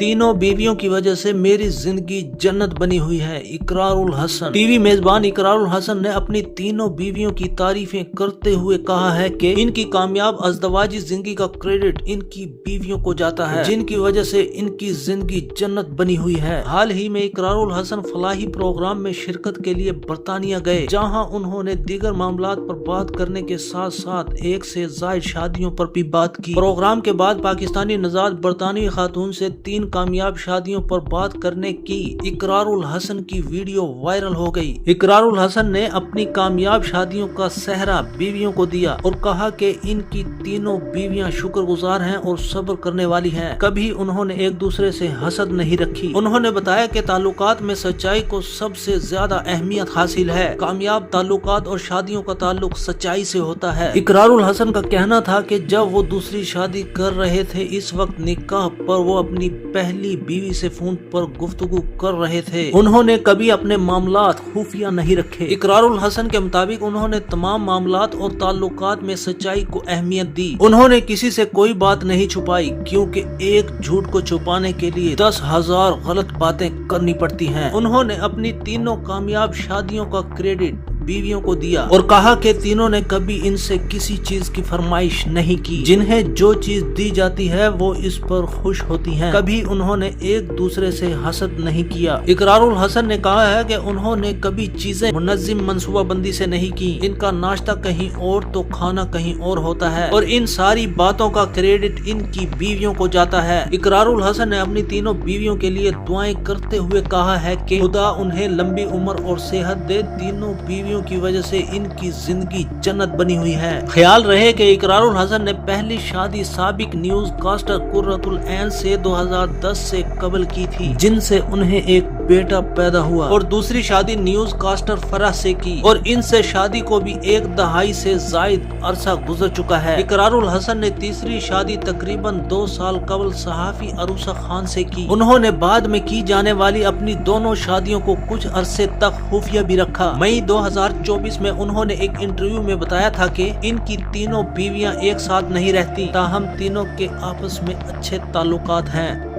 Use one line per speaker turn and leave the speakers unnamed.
तीनों बीवियों की वजह से मेरी जिंदगी जन्नत बनी हुई है। इकरारुल हसन। टीवी मेजबान इकरारुल हसन ने अपनी तीनों बीवियों की तारीफें करते हुए कहा है कि इनकी कामयाब अज़दवाजी जिंदगी का क्रेडिट इनकी बीवियों को जाता है, जिनकी वजह से इनकी जिंदगी जन्नत बनी हुई है। हाल ही में इकरारुल हसन फलाही प्रोग्राम में शिरकत के लिए बरतानिया गए, जहां उन्होंने दीगर मामलात पर बात करने के साथ साथ एक से ज़ायद शादियों पर भी बात की। प्रोग्राम के बाद पाकिस्तानी नजाद बरतानवी खातून से 3 कामयाब शादियों पर बात करने की इकरारुल हसन की वीडियो वायरल हो गई। इकरारुल हसन ने अपनी कामयाब शादियों का सहरा बीवियों को दिया और कहा कि इनकी तीनों बीवियां शुक्रगुजार हैं और सब्र करने वाली हैं। कभी उन्होंने एक दूसरे से हसद नहीं रखी। उन्होंने बताया कि ताल्लुकात में सच्चाई को सबसे ज्यादा अहमियत हासिल है। कामयाब ताल्लुकात और शादियों का ताल्लुक सच्चाई से होता है। इकरारुल हसन का कहना था कि जब वो दूसरी शादी कर रहे थे, इस वक्त निकाह पर वो अपनी पहली बीवी से फोन पर गुफ्तगू कर रहे थे। उन्होंने कभी अपने मामलात खुफिया नहीं रखे। इकरारुल हसन के मुताबिक उन्होंने तमाम मामलात और ताल्लुकात में सच्चाई को अहमियत दी। उन्होंने किसी से कोई बात नहीं छुपाई, क्योंकि एक झूठ को छुपाने के लिए 10,000 गलत बातें करनी पड़ती हैं। उन्होंने अपनी तीनों कामयाब शादियों का क्रेडिट बीवियों को दिया और कहा कि तीनों ने कभी इनसे किसी चीज की फरमाइश नहीं की। जिन्हें जो चीज दी जाती है वो इस पर खुश होती हैं। कभी उन्होंने एक दूसरे से हसद नहीं किया। इकरारुल हसन ने कहा है कि उन्होंने कभी चीजें मुनज़्ज़म मंसूबाबंदी से नहीं की। इनका नाश्ता कहीं और तो खाना कहीं और होता है और इन सारी बातों का क्रेडिट इनकी बीवियों को जाता है। इकरारुल हसन ने अपनी तीनों बीवियों के लिए दुआएं करते हुए कहा है कि खुदा उन्हें लंबी उम्र और सेहत दे। तीनों बीवियों की वजह से इनकी जिंदगी जन्नत बनी हुई है। ख्याल रहे कि इकरारुल हसन ने पहली शादी साबिक न्यूज कास्टर कुर्रतुल ऐन से 2010 से कबल की थी, जिनसे उन्हें एक बेटा पैदा हुआ, और दूसरी शादी न्यूज कास्टर फराह से की और इनसे शादी को भी 1 दहाई से जायद अरसा गुजर चुका है। इकरारुल हसन ने तीसरी शादी तकरीबन 2 साल कबल सहाफी अरूसा खान से की। उन्होंने बाद में की जाने वाली अपनी दोनों शादियों को कुछ अरसे तक खुफिया भी रखा। मई 2024 में उन्होंने एक इंटरव्यू में बताया था कि इनकी तीनों बीवियां एक साथ नहीं रहती, ताहम तीनों के आपस में अच्छे ताल्लुकात हैं।